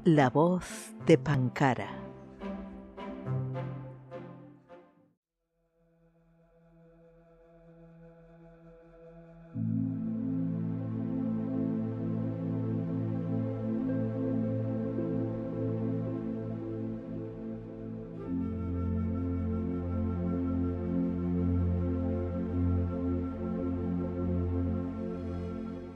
La voz de Pankara.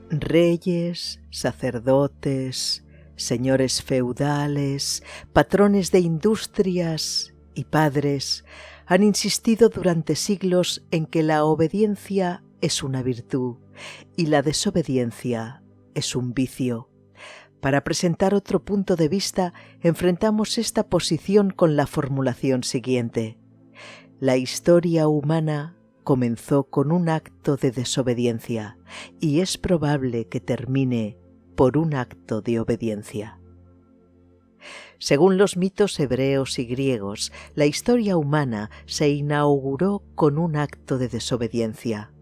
Reyes, sacerdotes, señores feudales, patrones de industrias y padres han insistido durante siglos en que la obediencia es una virtud y la desobediencia es un vicio. Para presentar otro punto de vista, enfrentamos esta posición con la formulación siguiente: la historia humana comenzó con un acto de desobediencia y es probable que termine por un acto de obediencia. Según los mitos hebreos y griegos, la historia humana se inauguró con un acto de desobediencia.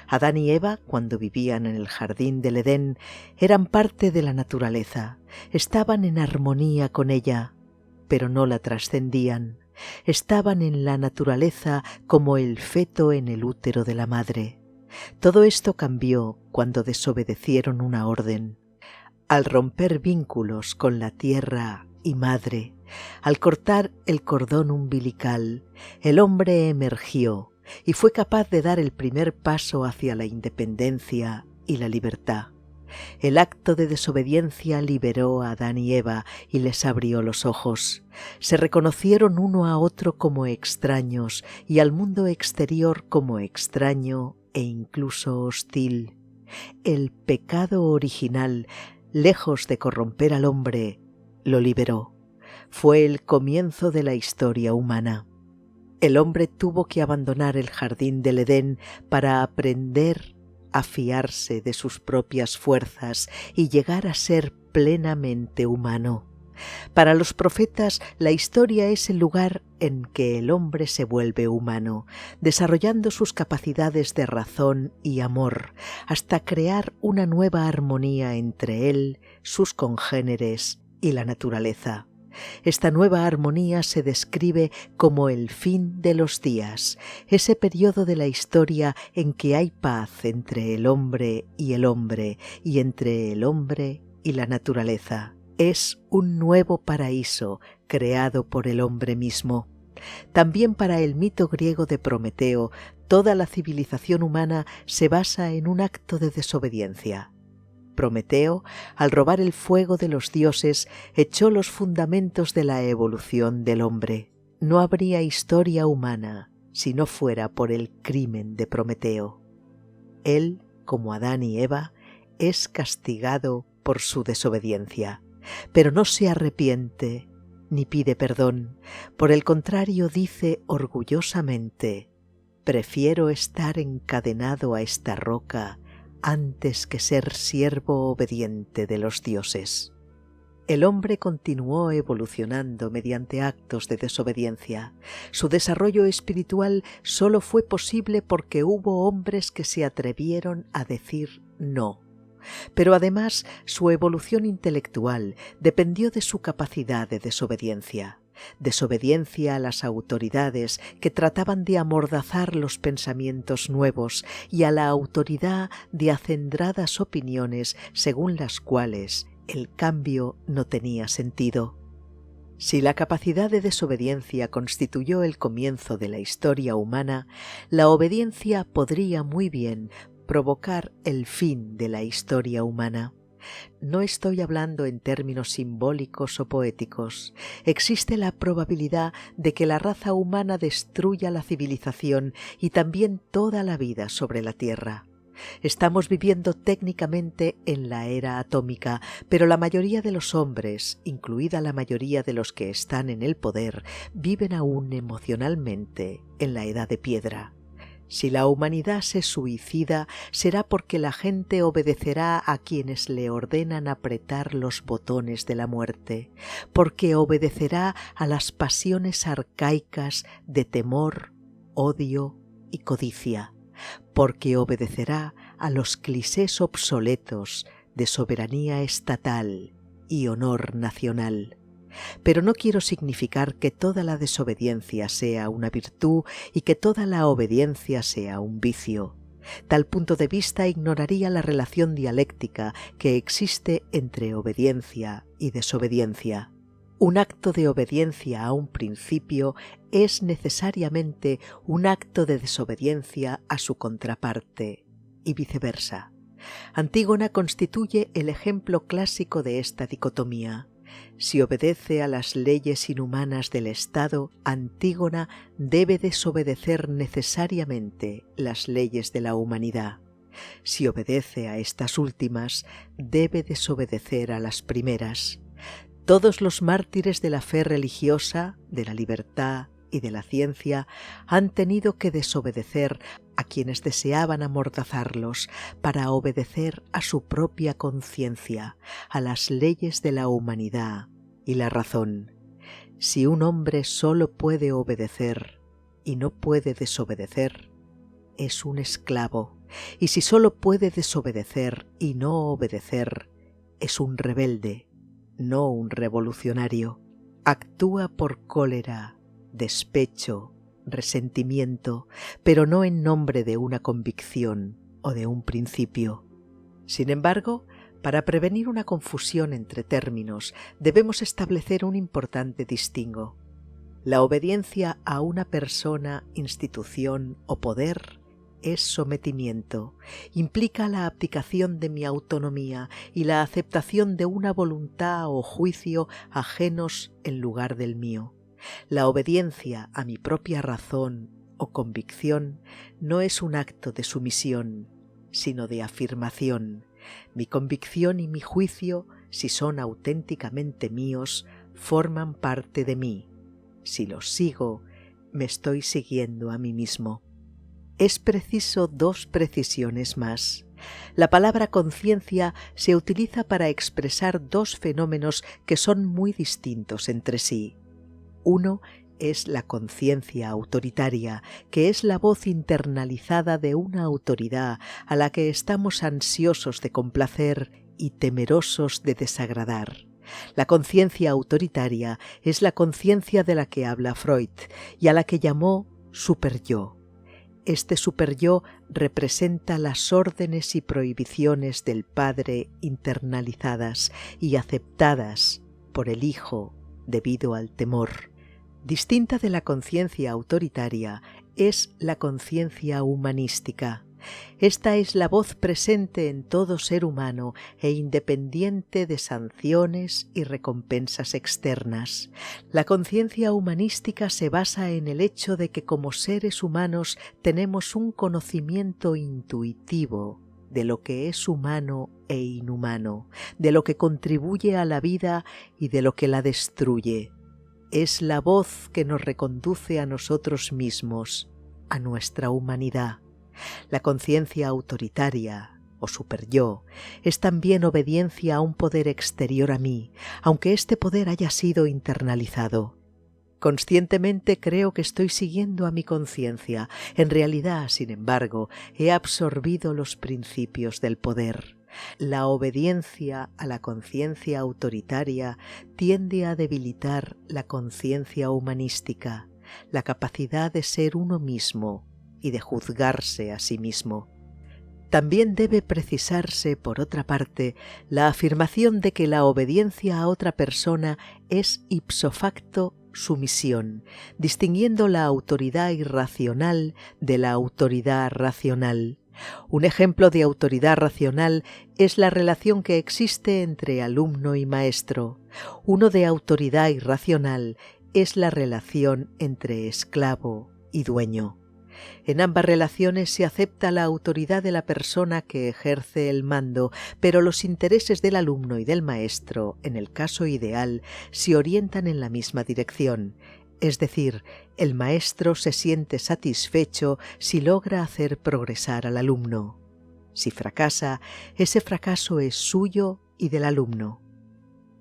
Adán y Eva, cuando vivían en el jardín del Edén, eran parte de la naturaleza, estaban en armonía con ella, pero no la trascendían. Estaban en la naturaleza como el feto en el útero de la madre. Todo esto cambió cuando desobedecieron una orden. Al romper vínculos con la tierra y madre, al cortar el cordón umbilical, el hombre emergió y fue capaz de dar el primer paso hacia la independencia y la libertad. El acto de desobediencia liberó a Adán y Eva y les abrió los ojos. Se reconocieron uno a otro como extraños y al mundo exterior como extraño e incluso hostil. El pecado original, lejos de corromper al hombre, lo liberó. Fue el comienzo de la historia humana. El hombre tuvo que abandonar el jardín del Edén para aprender a fiarse de sus propias fuerzas y llegar a ser plenamente humano. Para los profetas, la historia es el lugar en que el hombre se vuelve humano, desarrollando sus capacidades de razón y amor, hasta crear una nueva armonía entre él, sus congéneres y la naturaleza. Esta nueva armonía se describe como el fin de los días, ese periodo de la historia en que hay paz entre el hombre y entre el hombre y la naturaleza. Es un nuevo paraíso creado por el hombre mismo. También para el mito griego de Prometeo, toda la civilización humana se basa en un acto de desobediencia. Prometeo, al robar el fuego de los dioses, echó los fundamentos de la evolución del hombre. No habría historia humana si no fuera por el crimen de Prometeo. Él, como Adán y Eva, es castigado por su desobediencia, pero no se arrepiente ni pide perdón. Por el contrario, dice orgullosamente: «Prefiero estar encadenado a esta roca antes que ser siervo obediente de los dioses». El hombre continuó evolucionando mediante actos de desobediencia. Su desarrollo espiritual solo fue posible porque hubo hombres que se atrevieron a decir no. Pero además, su evolución intelectual dependió de su capacidad de desobediencia. Desobediencia a las autoridades que trataban de amordazar los pensamientos nuevos y a la autoridad de acendradas opiniones según las cuales el cambio no tenía sentido. Si la capacidad de desobediencia constituyó el comienzo de la historia humana, la obediencia podría muy bien provocar el fin de la historia humana. No estoy hablando en términos simbólicos o poéticos. Existe la probabilidad de que la raza humana destruya la civilización y también toda la vida sobre la Tierra. Estamos viviendo técnicamente en la era atómica, pero la mayoría de los hombres, incluida la mayoría de los que están en el poder, viven aún emocionalmente en la edad de piedra. Si la humanidad se suicida, será porque la gente obedecerá a quienes le ordenan apretar los botones de la muerte, porque obedecerá a las pasiones arcaicas de temor, odio y codicia, porque obedecerá a los clichés obsoletos de soberanía estatal y honor nacional. Pero no quiero significar que toda la desobediencia sea una virtud y que toda la obediencia sea un vicio. Tal punto de vista ignoraría la relación dialéctica que existe entre obediencia y desobediencia. Un acto de obediencia a un principio es necesariamente un acto de desobediencia a su contraparte, y viceversa. Antígona constituye el ejemplo clásico de esta dicotomía. Si obedece a las leyes inhumanas del Estado, Antígona debe desobedecer necesariamente las leyes de la humanidad. Si obedece a estas últimas, debe desobedecer a las primeras. Todos los mártires de la fe religiosa, de la libertad y de la ciencia han tenido que desobedecer a quienes deseaban amordazarlos para obedecer a su propia conciencia, a las leyes de la humanidad y la razón. Si un hombre solo puede obedecer y no puede desobedecer, es un esclavo, y si solo puede desobedecer y no obedecer, es un rebelde, no un revolucionario. Actúa por cólera, despecho, resentimiento, pero no en nombre de una convicción o de un principio. Sin embargo, para prevenir una confusión entre términos, debemos establecer un importante distingo. La obediencia a una persona, institución o poder es sometimiento, implica la abdicación de mi autonomía y la aceptación de una voluntad o juicio ajenos en lugar del mío. La obediencia a mi propia razón o convicción no es un acto de sumisión, sino de afirmación. Mi convicción y mi juicio, si son auténticamente míos, forman parte de mí. Si los sigo, me estoy siguiendo a mí mismo. Es preciso dos precisiones más. La palabra conciencia se utiliza para expresar dos fenómenos que son muy distintos entre sí. Uno es la conciencia autoritaria, que es la voz internalizada de una autoridad a la que estamos ansiosos de complacer y temerosos de desagradar. La conciencia autoritaria es la conciencia de la que habla Freud y a la que llamó superyo. Este superyo representa las órdenes y prohibiciones del padre internalizadas y aceptadas por el hijo debido al temor. Distinta de la conciencia autoritaria es la conciencia humanística. Esta es la voz presente en todo ser humano e independiente de sanciones y recompensas externas. La conciencia humanística se basa en el hecho de que como seres humanos tenemos un conocimiento intuitivo de lo que es humano e inhumano, de lo que contribuye a la vida y de lo que la destruye. Es la voz que nos reconduce a nosotros mismos, a nuestra humanidad. La conciencia autoritaria, o superyo, es también obediencia a un poder exterior a mí, aunque este poder haya sido internalizado. Conscientemente creo que estoy siguiendo a mi conciencia. En realidad, sin embargo, he absorbido los principios del poder. La obediencia a la conciencia autoritaria tiende a debilitar la conciencia humanística, la capacidad de ser uno mismo y de juzgarse a sí mismo. También debe precisarse, por otra parte, la afirmación de que la obediencia a otra persona es ipso facto sumisión, distinguiendo la autoridad irracional de la autoridad racional. Un ejemplo de autoridad racional es la relación que existe entre alumno y maestro. Uno de autoridad irracional es la relación entre esclavo y dueño. En ambas relaciones se acepta la autoridad de la persona que ejerce el mando, pero los intereses del alumno y del maestro, en el caso ideal, se orientan en la misma dirección. Es decir, el maestro se siente satisfecho si logra hacer progresar al alumno. Si fracasa, ese fracaso es suyo y del alumno.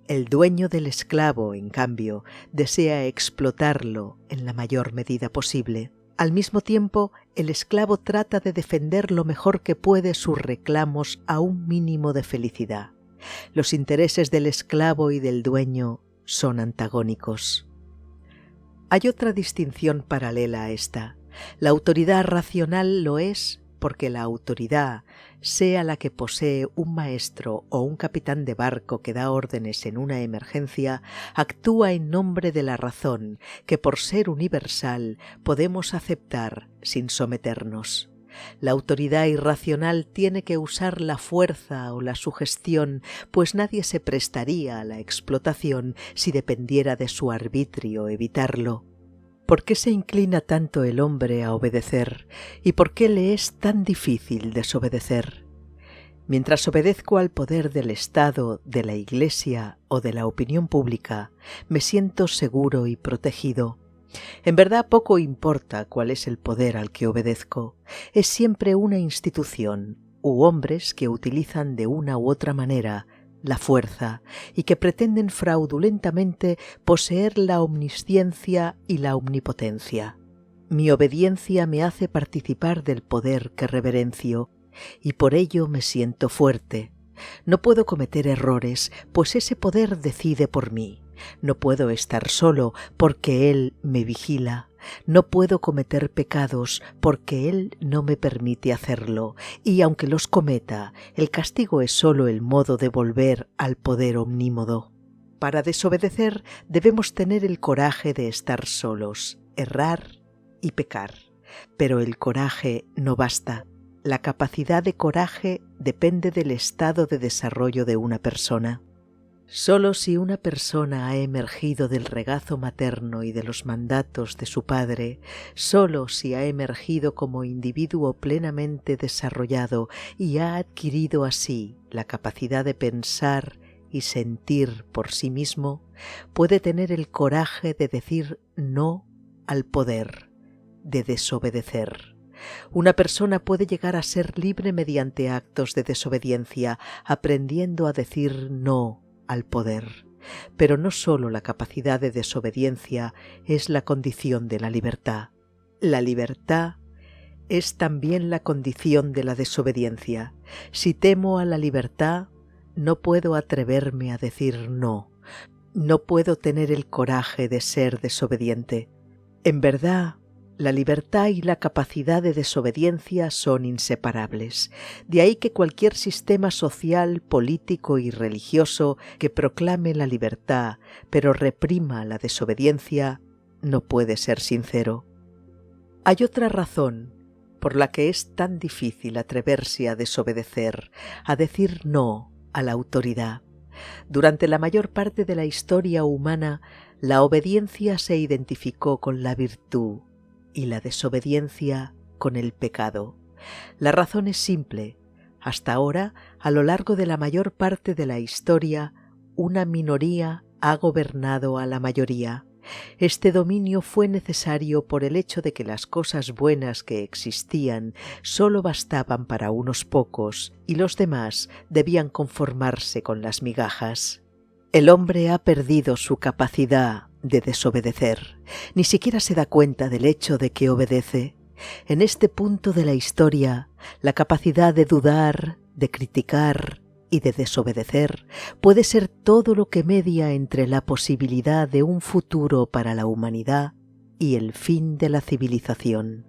El dueño del esclavo, en cambio, desea explotarlo en la mayor medida posible. Al mismo tiempo, el esclavo trata de defender lo mejor que puede sus reclamos a un mínimo de felicidad. Los intereses del esclavo y del dueño son antagónicos. Hay otra distinción paralela a esta. La autoridad racional lo es porque la autoridad, sea la que posee un maestro o un capitán de barco que da órdenes en una emergencia, actúa en nombre de la razón, que por ser universal podemos aceptar sin someternos. La autoridad irracional tiene que usar la fuerza o la sugestión, pues nadie se prestaría a la explotación si dependiera de su arbitrio evitarlo. ¿Por qué se inclina tanto el hombre a obedecer y por qué le es tan difícil desobedecer? Mientras obedezco al poder del Estado, de la Iglesia o de la opinión pública, me siento seguro y protegido. En verdad poco importa cuál es el poder al que obedezco, es siempre una institución u hombres que utilizan de una u otra manera la fuerza y que pretenden fraudulentamente poseer la omnisciencia y la omnipotencia. Mi obediencia me hace participar del poder que reverencio y por ello me siento fuerte. No puedo cometer errores, pues ese poder decide por mí. No puedo estar solo, porque Él me vigila. No puedo cometer pecados, porque Él no me permite hacerlo, y aunque los cometa, el castigo es solo el modo de volver al poder omnímodo. Para desobedecer debemos tener el coraje de estar solos, errar y pecar. Pero el coraje no basta. La capacidad de coraje depende del estado de desarrollo de una persona. Solo si una persona ha emergido del regazo materno y de los mandatos de su padre, solo si ha emergido como individuo plenamente desarrollado y ha adquirido así la capacidad de pensar y sentir por sí mismo, puede tener el coraje de decir no al poder, de desobedecer. Una persona puede llegar a ser libre mediante actos de desobediencia, aprendiendo a decir no al poder. Pero no solo la capacidad de desobediencia es la condición de la libertad. La libertad es también la condición de la desobediencia. Si temo a la libertad, no puedo atreverme a decir no. No puedo tener el coraje de ser desobediente. En verdad, la libertad y la capacidad de desobediencia son inseparables. De ahí que cualquier sistema social, político y religioso que proclame la libertad, pero reprima la desobediencia, no puede ser sincero. Hay otra razón por la que es tan difícil atreverse a desobedecer, a decir no a la autoridad. Durante la mayor parte de la historia humana, la obediencia se identificó con la virtud y la desobediencia con el pecado. La razón es simple. Hasta ahora, a lo largo de la mayor parte de la historia, una minoría ha gobernado a la mayoría. Este dominio fue necesario por el hecho de que las cosas buenas que existían solo bastaban para unos pocos y los demás debían conformarse con las migajas. El hombre ha perdido su capacidad de desobedecer. Ni siquiera se da cuenta del hecho de que obedece. En este punto de la historia, la capacidad de dudar, de criticar y de desobedecer puede ser todo lo que media entre la posibilidad de un futuro para la humanidad y el fin de la civilización.